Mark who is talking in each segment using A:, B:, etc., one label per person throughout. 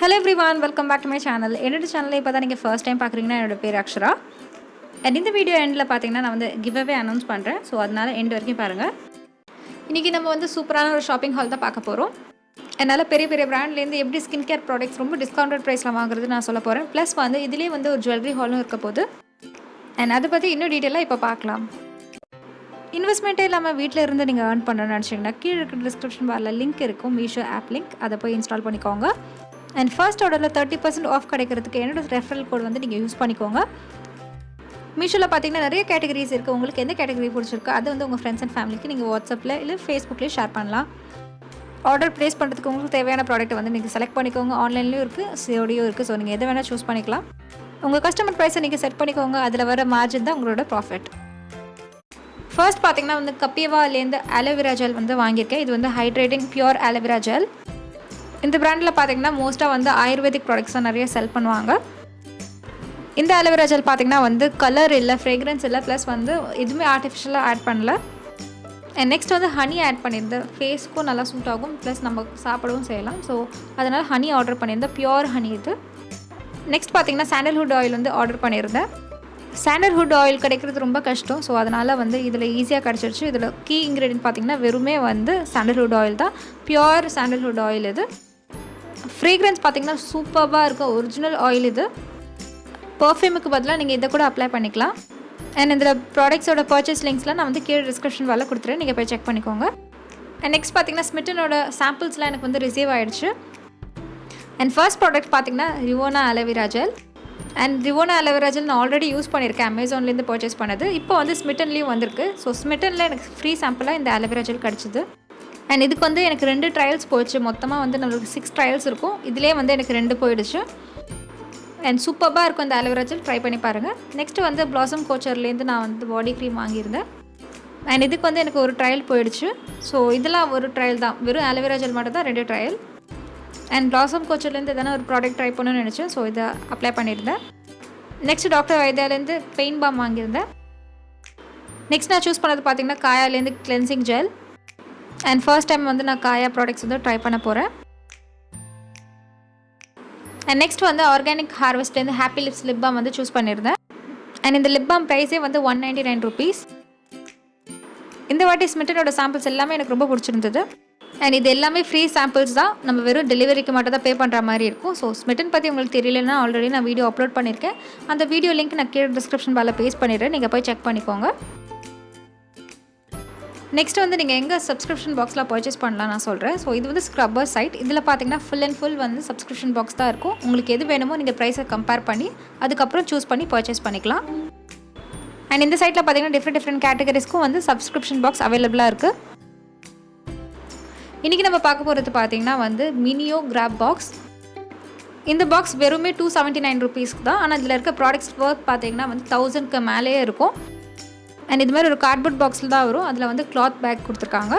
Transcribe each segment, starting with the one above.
A: Hello everyone, welcome back to my channel. என்னோட சேனலை இப்போ தான் நீங்கள் ஃபர்ஸ்ட் டைம் பார்க்குறீங்கன்னா என்னோட பேர் அக்ஷரா. அண்ட் இந்த வீடியோ எண்டில் பார்த்தீங்கன்னா நான் வந்து கிவ் அவே அனௌன்ஸ் பண்ணுறேன். ஸோ அதனால் எண்ட் வரைக்கும் பாருங்கள். இன்றைக்கி நம்ம வந்து சூப்பரான ஒரு ஷாப்பிங் ஹால் தான் பார்க்க போகிறோம். என்னால் பெரிய பெரிய பிராண்ட்லேருந்து எப்படி ஸ்கின் கேர் ப்ராடக்ட்ஸ் ரொம்ப டிஸ்கவுண்டட் ப்ரைஸில் வாங்குறது நான் சொல்ல போகிறேன். ப்ளஸ் வந்து இதிலே வந்து ஒரு ஜுவல்லரி ஹாலும் இருக்க போகுது. அண்ட் அதை பற்றி இன்னும் டீட்டெயிலாக இப்போ பார்க்கலாம். இன்வெஸ்ட்மெண்ட்டே இல்லாமல் வீட்டில் இருந்து நீங்கள் ஏர்ன் பண்ணணும்னு நினச்சிங்கன்னா கீழே இருக்கிற டிஸ்கிரிப்ஷன் பாரில் லிங்க் இருக்கும், மீஷோ ஆப் லிங்க். அதை போய் இன்ஸ்டால் பண்ணிக்கோங்க. அண்ட் ஃபர்ஸ்ட் ஆர்டரில் 30% ஆஃப் கிடைக்கிறதுக்கு என்னோட ரெஃபரல் கோட் வந்து நீங்கள் யூஸ் பண்ணிக்கோங்க. மீஷோவில் பார்த்தீங்கன்னா நிறைய கேட்டகரிஸ் இருக்குது. உங்களுக்கு எந்த கேட்டகரி பிடிச்சிருக்கோ அதை வந்து உங்கள் ஃப்ரெண்ட்ஸ் அண்ட் ஃபேமிலிக்கு நீங்கள் வாட்ஸ்அப்பில் இல்லை ஃபேஸ்புக்லேயே ஷேர் பண்ணலாம். ஆர்டர் ப்ளேஸ் பண்ணுறதுக்கு உங்களுக்கு தேவையான ப்ராடக்ட்டை வந்து நீங்கள் செலக்ட் பண்ணிக்கோங்க. ஆன்லைன்லேயும் இருக்குது, சிஓடியும் இருக்குது. ஸோ நீங்கள் எதை வேணால் சூஸ் பண்ணிக்கலாம். உங்கள் கஸ்டமர் ப்ரைஸை நீங்கள் செட் பண்ணிக்கோங்க. அதில் வர மார்ஜின் தான் உங்களோட ப்ராஃபிட். ஃபர்ஸ்ட் பார்த்தீங்கன்னா வந்து கப்பியவாலேருந்து அலோவேரா ஜெல் வந்து வாங்கியிருக்கேன். இது வந்து ஹைட்ரேட்டிங் பியூர் அலோவேரா ஜெல். இந்த பிராண்டில் பார்த்தீங்கன்னா மோஸ்ட்டாக வந்து ஆயுர்வேதிக் ப்ராடக்ட்ஸ் தான் நிறைய செல் பண்ணுவாங்க. இந்த அலோவேரா ஜெல் பார்த்தீங்கன்னா வந்து கலர் இல்லை, ஃப்ரேக்ரன்ஸ் இல்லை, ப்ளஸ் வந்து எதுவுமே ஆர்டிஃபிஷியலாக ஆட் பண்ணல. அண்ட் நெக்ஸ்ட் வந்து ஹனி ஆட் பண்ணியிருந்தேன். ஃபேஸ்க்கும் நல்லா சூட் ஆகும், ப்ளஸ் நம்ம சாப்பிடவும் செய்யலாம். ஸோ அதனால் ஹனி ஆர்டர் பண்ணியிருந்தேன், பியூர் ஹனி இது. நெக்ஸ்ட் பார்த்தீங்கன்னா சாண்டல்வுட் ஆயில் வந்து ஆர்டர் பண்ணியிருந்தேன். சாண்டல்வுட் ஆயில் கிடைக்கிறது ரொம்ப கஷ்டம். ஸோ அதனால் வந்து இதில் ஈஸியாக கிடச்சிருச்சு. இதில் கீ இன்க்ரீடியன்ட் பார்த்தீங்கன்னா வெறுமே வந்து சாண்டல்வுட் ஆயில் தான், பியூர் சாண்டல்வுட் ஆயில் இது. ஃப்ரேக்ரன்ஸ் பார்த்தீங்கன்னா சூப்பராக இருக்கும், ஒரிஜினல் ஆயில் இது. பர்ஃப்யூமுக்கு பதிலாக நீங்கள் இதை கூட அப்ளை பண்ணிக்கலாம். அண்ட் இதில் ப்ராடக்ட்ஸோட பர்ச்சேஸ் லிங்க்ஸ்லாம் நான் வந்து கீழே டிஸ்கிரிப்ஷன் வேலை கொடுத்துறேன், நீங்கள் போய் செக் பண்ணிக்கோங்க. அண்ட் நெக்ஸ்ட் பார்த்தீங்கன்னா ஸ்மிட்டனோட சாம்பிள்ஸ்லாம் எனக்கு வந்து ரிசீவ் ஆகிடுச்சு. அண்ட் ஃபர்ஸ்ட் ப்ராடக்ட் பார்த்தீங்கன்னா Rivona aloe vera gel. And Rivona aloe vera gel நான் ஆல்ரெடி யூஸ் பண்ணியிருக்கேன், அமேசான்லேருந்து பர்ச்சேஸ் பண்ணது. இப்போ வந்து ஸ்மிட்டன்லேயும் வந்திருக்கு. ஸோ ஸ்மிட்டனில் எனக்கு ஃப்ரீ சாம்பிளாக இந்த அலோவேரா ஜெல் கிடச்சிது. அண்ட் இதுக்கு வந்து எனக்கு 2 ட்ரையல்ஸ் போயிடுச்சு. மொத்தமாக வந்து நம்மளுக்கு 6 ட்ரையல்ஸ் இருக்கும். இதிலே வந்து எனக்கு 2 போயிடுச்சு. அண்ட் சூப்பராக இருக்கும் இந்த அலோவேரா ஜெல், ட்ரை பண்ணி பாருங்கள். நெக்ஸ்ட்டு வந்து பிளாசம் கோச்சர்லேருந்து நான் வந்து பாடி க்ரீம் வாங்கியிருந்தேன். அண்ட் இதுக்கு வந்து எனக்கு ஒரு ட்ரையல் போயிடுச்சு. ஸோ இதெல்லாம் ஒரு ட்ரையல் தான், வெறும் அலோவேரா ஜெல் மட்டும் தான் 2 ட்ரையல். அண்ட் பிளாசம் கோச்சர்லேருந்து எதனா ஒரு ப்ராடக்ட் ட்ரை பண்ணணும்னு நினச்சேன். ஸோ இதை அப்ளை பண்ணியிருந்தேன். நெக்ஸ்ட் டாக்டர் வைத்தியாலேருந்து பெயின் பாம் வாங்கியிருந்தேன். நெக்ஸ்ட் நான் சூஸ் பண்ணது பார்த்தீங்கன்னா காயாலேருந்து cleansing gel. And first time வந்து நான் காயா ப்ராடக்ட்ஸ் வந்து ட்ரை பண்ண போகிறேன். அண்ட் நெக்ஸ்ட் வந்து ஆர்கானிக் ஹார்வெஸ்ட்லேருந்து ஹாப்பி லிப்ஸ் லிப் பாம் வந்து சூஸ் பண்ணியிருந்தேன். அண்ட் இந்த லிப் பாம் ப்ரைஸே வந்து 199 ருபீஸ். இந்த வாட்டி ஸ்மிட்டனோட சாம்பிள்ஸ் எல்லாமே எனக்கு ரொம்ப பிடிச்சிருந்தது. அண்ட் இது எல்லாமே ஃப்ரீ சாம்பிள்ஸ் தான், நம்ம வெறும் டெலிவரிக்கு மட்டும் தான் பே பண்ணுற மாதிரி இருக்கும். ஸோ ஸ்மிட்டன் பற்றி உங்களுக்கு தெரியலன்னா ஆல்ரெடி நான் வீடியோ அப்லோட் பண்ணியிருக்கேன். அந்த வீடியோ லிங்க் நான் கீழே டிஸ்கிரிப்ஷன் பாரில் பேஸ்ட் பண்ணிடுறேன், நீங்கள் போய் செக் பண்ணிக்கோங்க. நெக்ஸ்ட் வந்து நீங்கள் எங்கே சப்ஸ்கிரிப்ஷன் பாக்ஸில் பர்ச்சேஸ் பண்ணலாம் நான் சொல்கிறேன். ஸோ இது வந்து ஸ்க்ரப்பர் சைட். இதில் பார்த்தீங்கன்னா ஃபுல் அண்ட் ஃபுல் வந்து சப்ஸ்கிரிப்ஷன் பாக்ஸ் தான் இருக்கும். உங்களுக்கு எது வேணுமோ நீங்கள் ப்ரைஸை கம்பேர் பண்ணி அதுக்கப்புறம் சூஸ் பண்ணி பர்ச்சேஸ் பண்ணிக்கலாம். அண்ட் இந்த சைட்டில் பார்த்தீங்கன்னா டிஃப்ரெண்ட் கேட்டகரிஸ்க்கும் வந்து சப்ஸ்கிரிப்ஷன் பாக்ஸ் அவைலபிளாக இருக்குது. இன்றைக்கி நம்ம பார்க்க போகிறது பார்த்தீங்கன்னா வந்து மினியோ கிராபாக்ஸ். இந்த பாக்ஸ் வெறுமே 279 ருபீஸ்க்கு தான். ஆனால் இதில் இருக்க ப்ராடக்ட்ஸ் ஒர்க் பார்த்தீங்கன்னா வந்து 1000க்கு மேலேயே இருக்கும். அண்ட் இது மாதிரி ஒரு கார்ட்போர்ட் பாக்ஸில் தான் வரும். அதில் வந்து கிளாத் பேக் கொடுத்துருக்காங்க.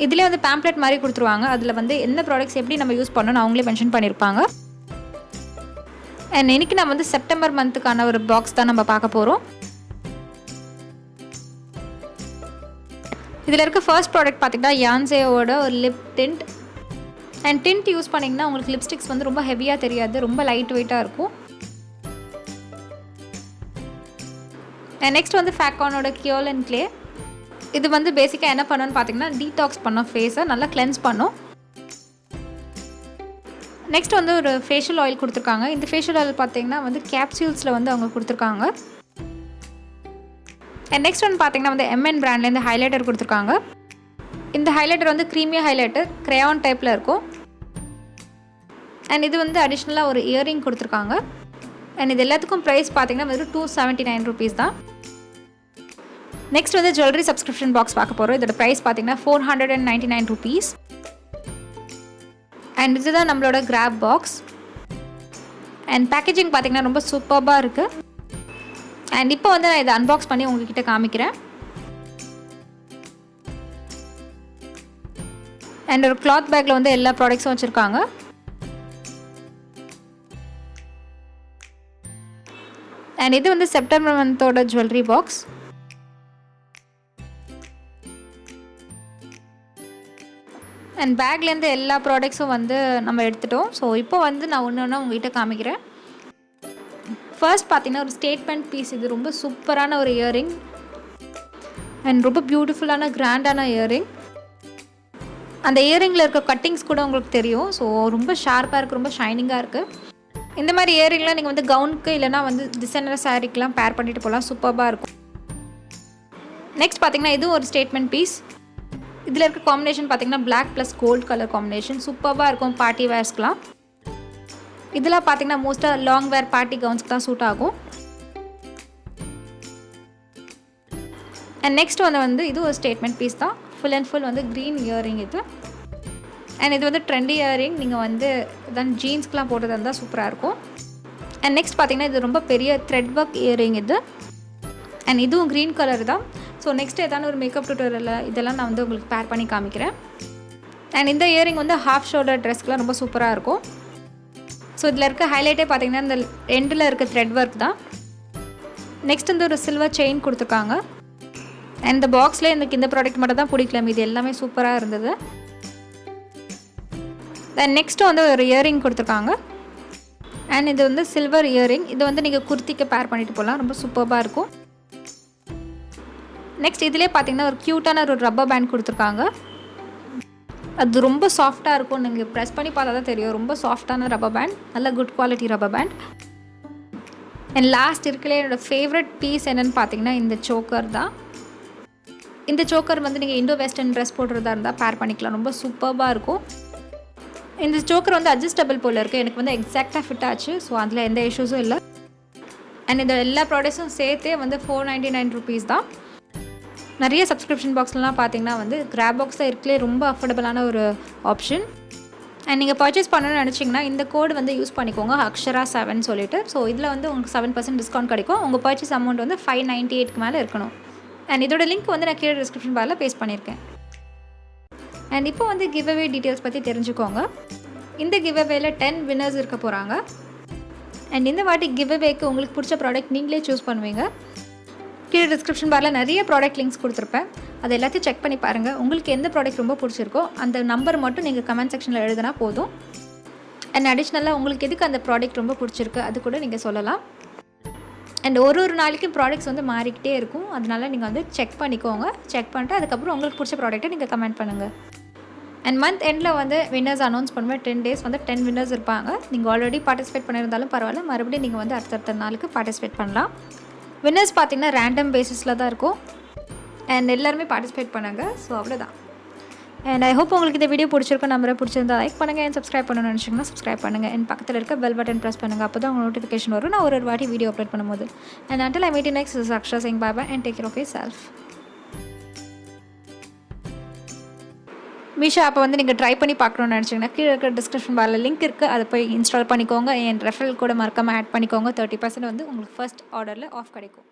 A: இதிலே வந்து பேம்ப்ளெட் மாதிரி கொடுத்துருவாங்க. அதில் வந்து என்ன ப்ராடக்ட்ஸ் எப்படி நம்ம யூஸ் பண்ணணும்னு அவங்களே மென்ஷன் பண்ணியிருப்பாங்க. அண்ட் இன்றைக்கி நம்ம வந்து செப்டம்பர் மந்த்துக்கான ஒரு பாக்ஸ் தான் நம்ம பார்க்க போகிறோம். இதில் இருக்க ஃபர்ஸ்ட் ப்ராடக்ட் பார்த்திங்கன்னா யான்சேவோட ஒரு lip tint. And tint use பண்ணிங்கன்னா உங்களுக்கு லிப்ஸ்டிக்ஸ் வந்து ரொம்ப ஹெவியாக தெரியாது, ரொம்ப லைட் வெயிட்டாக இருக்கும். அண்ட் நெக்ஸ்ட் வந்து ஃபேக்கானோட கியோல் அண்ட் க்ளே. இது வந்து பேசிக்காக என்ன பண்ணணும்னு பார்த்தீங்கன்னா டீடாக்ஸ் பண்ணோம், ஃபேஸை நல்லா கிளென்ஸ் பண்ணும். நெக்ஸ்ட் வந்து ஒரு ஃபேஷியல் ஆயில் கொடுத்துருக்காங்க. இந்த ஃபேஷியல் ஆயில் பார்த்தீங்கன்னா வந்து கேப்சியூல்ஸில் வந்து அவங்க கொடுத்துருக்காங்க. அண்ட் நெக்ஸ்ட் வந்து பார்த்தீங்கன்னா வந்து MN பிராண்ட்லேருந்து ஹைலைட்டர் கொடுத்துருக்காங்க. இந்த ஹைலைட்டர் வந்து க்ரீமியாக ஹைலைட்டர் க்ரேயான் டைப்பில் இருக்கும். அண்ட் இது வந்து அடிஷ்னலாக ஒரு இயரிங் கொடுத்துருக்காங்க. அண்ட் இது எல்லாத்துக்கும் ப்ரைஸ் பார்த்தீங்கன்னா வெறும் 279 ருபீஸ் தான். நெக்ஸ்ட் வந்து ஜுவல்லரி சப்ஸ்கிரிப்ஷன் பாக்ஸ் பார்க்க போகிறோம். இதோட ப்ரைஸ் பார்த்தீங்கன்னா 499 ருபீஸ். அண்ட் இதுதான் நம்மளோட கிராப் பாக்ஸ். அண்ட் பேக்கேஜிங் பார்த்தீங்கன்னா ரொம்ப சூப்பராக இருக்குது. அண்ட் இப்போ வந்து நான் இதை அன்பாக்ஸ் பண்ணி உங்ககிட்ட காமிக்கிறேன். அண்ட் ஒரு கிளாத் பேக்கில் வந்து எல்லா ப்ராடக்ட்ஸும் வச்சுருக்காங்க. அண்ட் இது வந்து செப்டம்பர் மந்தோட ஜுவல்லரி பாக்ஸ். அண்ட் பேக்லேருந்து எல்லா ப்ராடக்ட்ஸும் வந்து நம்ம எடுத்துட்டோம். ஸோ இப்போ வந்து நான் ஒன்று ஒன்றா உங்கள்கிட்ட காமிக்கிறேன். ஃபர்ஸ்ட் பார்த்தீங்கன்னா ஒரு ஸ்டேட்மெண்ட் பீஸ். இது ரொம்ப சூப்பரான ஒரு இயரிங் அண்ட் ரொம்ப பியூட்டிஃபுல்லான கிராண்டான இயரிங். அந்த இயரிங்கில் இருக்க கட்டிங்ஸ் கூட உங்களுக்கு தெரியும். ஸோ ரொம்ப ஷார்ப்பாக இருக்குது, ரொம்ப ஷைனிங்காக இருக்குது. இந்த மாதிரி இயரிங்லாம் நீங்கள் வந்து கவுனுக்கு இல்லைனா வந்து டிசைனர் சாரீக்கெலாம் பேர் பண்ணிட்டு போகலாம். சூப்பராக இருக்கும். நெக்ஸ்ட் பார்த்தீங்கன்னா இதுவும் ஒரு ஸ்டேட்மெண்ட் பீஸ். இதில் இருக்க காம்பினேஷன் பார்த்தீங்கன்னா black plus gold colour combination. சூப்பராக இருக்கும் பார்ட்டி வேர்ஸ்க்கெலாம். இதெல்லாம் பார்த்தீங்கன்னா மோஸ்ட்டாக லாங் வேர் பார்ட்டி கவுன்ஸ்க்கு தான் சூட் ஆகும். அண்ட் நெக்ஸ்ட் வந்து இது ஒரு ஸ்டேட்மெண்ட் பீஸ் தான். ஃபுல் அண்ட் ஃபுல் வந்து க்ரீன் இயரிங் இது. அண்ட் இது வந்து ட்ரெண்டி இயரிங். நீங்கள் வந்து இதான் ஜீன்ஸ்க்கெலாம் போட்டது இருந்தால் சூப்பராக இருக்கும். அண்ட் நெக்ஸ்ட் பார்த்தீங்கன்னா இது ரொம்ப பெரிய த்ரெட் ஒர்க் இயரிங் இது. அண்ட் இதுவும் க்ரீன் கலர் தான். ஸோ நெக்ஸ்ட் ஏதாவது ஒரு மேக்கப் டியூட்டோரியல் இதெல்லாம் நான் வந்து உங்களுக்கு பேர் பண்ணி காமிக்கிறேன். அண்ட் இந்த இயரிங் வந்து ஹாஃப் ஷோல்டர் ட்ரெஸ்க்குலாம் ரொம்ப சூப்பராக இருக்கும். ஸோ இதில் இருக்க ஹைலைட்டே பார்த்தீங்கன்னா இந்த எண்டில் இருக்க த்ரெட் ஒர்க் தான். நெக்ஸ்ட் வந்து ஒரு சில்வர் செயின் கொடுத்துருக்காங்க. அண்ட் இந்த பாக்ஸில் எனக்கு இந்த ப்ராடக்ட் மட்டும் தான் பிடிக்கல, இது எல்லாமே சூப்பராக இருந்தது. தென் நெக்ஸ்ட்டு வந்து ஒரு இயரிங் கொடுத்துருக்காங்க. அண்ட் இது வந்து சில்வர் இயரிங். இது வந்து நீங்கள் குர்த்திக்கு பேர் பண்ணிட்டு போகலாம், ரொம்ப சூப்பராக இருக்கும். நெக்ஸ்ட் இதிலே பார்த்தீங்கன்னா ஒரு க்யூட்டான ஒரு ரப்பர் பேண்ட் கொடுத்துருக்காங்க. அது ரொம்ப சாஃப்டாக இருக்கும். நீங்கள் ப்ரெஸ் பண்ணி பார்த்தா தான் தெரியும். ரொம்ப சாஃப்டான ரப்பர் பேண்ட், நல்ல good quality rubber band. And last இருக்கலே என்னோடய ஃபேவரட் பீஸ் என்னென்னு பார்த்தீங்கன்னா இந்த சோக்கர் தான். இந்த சோக்கர் வந்து நீங்கள் இண்டோ வெஸ்டர்ன் ட்ரெஸ் போடுறதா இருந்தால் பேர் பண்ணிக்கலாம், ரொம்ப சூப்பராக இருக்கும். இந்த சோக்கர் வந்து அட்ஜஸ்டபிள் போல் இருக்குது. எனக்கு வந்து எக்ஸாக்டாக ஃபிட் ஆச்சு. ஸோ அதில் எந்த இஷ்யூஸும் இல்லை. அண்ட் இந்த எல்லா ப்ராடக்ட்ஸும் சேர்த்தே வந்து 499 rupees தான். நிறைய சப்ஸ்கிரிப்ஷன் பாக்ஸ்லாம் பார்த்தீங்கன்னா வந்து கிராபாக்ஸ் தான் இருக்கலே ரொம்ப அஃபோர்டபுளான ஒரு ஆப்ஷன். அண்ட் நீங்கள் பர்ச்சேஸ் பண்ணணும்னு நினச்சிங்கன்னா இந்த கோடு வந்து யூஸ் பண்ணிக்கோங்க, அக்ஷரா 7 சொல்லிட்டு. ஸோ இதில் வந்து உங்களுக்கு 7% டிஸ்கவுண்ட் கிடைக்கும். உங்கள் பர்ச்சேஸ் அமௌண்ட் வந்து 598க்கு மேலே இருக்கணும். அண்ட் இதோட லிங்க் வந்து நான் கீழே டிஸ்கிரிப்ஷன் பாரில் பேஸ்ட் பண்ணியிருக்கேன். அண்ட் இப்போ வந்து கிவ் அவே டீட்டெயில்ஸ் பற்றி தெரிஞ்சுக்கோங்க. இந்த கிவ் அவேல 10 வின்னர்ஸ் இருக்க போகிறாங்க. அண்ட் இந்த வாட்டி கிவ் அவேக்கு உங்களுக்கு பிடிச்ச ப்ராடக்ட் நீங்களே சூஸ் பண்ணுவீங்க. கீழே டிஸ்கிரிப்ஷன் பாரில் நிறைய ப்ராடக்ட் லிங்க்ஸ் கொடுத்துருப்பேன். அதை எல்லாத்தையும் செக் பண்ணி பாருங்கள். உங்களுக்கு எந்த ப்ராடக்ட் ரொம்ப பிடிச்சிருக்கோ அந்த நம்பர் மட்டும் நீங்கள் கமெண்ட் செக்ஷனில் எழுதினா போதும். அண்ட் அடிஷ்னலாக உங்களுக்கு எதுக்கு அந்த ப்ராடக்ட் ரொம்ப பிடிச்சிருக்கு அது கூட நீங்கள் சொல்லலாம். அண்ட் ஒரு நாளைக்கும் ப்ராடக்ட்ஸ் வந்து மாறிக்கிட்டே இருக்கும். அதனால நீங்கள் வந்து செக் பண்ணிக்கோங்க. செக் பண்ணிட்டு அதுக்கப்புறம் உங்களுக்கு பிடிச்ச ப்ராடக்ட்டை நீங்கள் கமெண்ட் பண்ணுங்கள். அண்ட் மந்த் எண்டில் வந்து வின்னர்ஸ் அனௌன்ஸ் பண்ணுவேன். 10 days வந்து 10 வின்னர்ஸ் இருப்பாங்க. நீங்கள் ஆல்ரெடி பார்ட்டிசிபேட் பண்ணியிருந்தாலும் பரவாயில்ல, மறுபடியும் நீங்கள் வந்து அடுத்தடுத்த நாளுக்கு பார்ட்டிசிபேட் பண்ணலாம். வின்னர்ஸ் பார்த்தீங்கன்னா ரேண்டம் பேசிஸில் தான் இருக்கும். அண்ட் எல்லாருமே பார்ட்டிசிபேட் பண்ணுங்க. ஸோ அவ்வளோதான். அண்ட் ஐ ஹோப் உங்களுக்கு இந்த வீடியோ பிடிச்சிருக்கும். நம்பரை பிடிச்சிருந்தா லைக் பண்ணுங்கள். அண்ட் சப்ஸ்கிரைப் பண்ணணும்னு நினச்சிங்கன்னா சப்ஸ்கிரைப் பண்ணுங்கள். அண்ட் பக்கத்தில் இருக்க பெல் பட்டன் ப்ரெஸ் பண்ணுங்கள். அப்போ தான் உங்கள் நோட்டிஃபிகேஷன் வரும் நான் ஒரு வாட்டி வீடியோ அப்லோட் பண்ணும்போது. And until I meet you next, this is Akshara saying bye bye and take care of yourself. Meesho ஆப்பை வந்து நீங்கள் ட்ரை பண்ணி பார்க்கணுன்னு நினச்சிங்கன்னா கீழே இருக்கிற டிஸ்கிரிப்ஷன் பாரில் லிங்க் இருக்குது, அதை போய் இன்ஸ்டால் பண்ணிக்கோங்க. என் ரெஃபரல் கூட மறக்காமல் ஆட் பண்ணிக்கோங்க. 30% வந்து உங்களுக்கு ஃபர்ஸ்ட் ஆர்டரில் ஆஃப் கிடைக்கும்.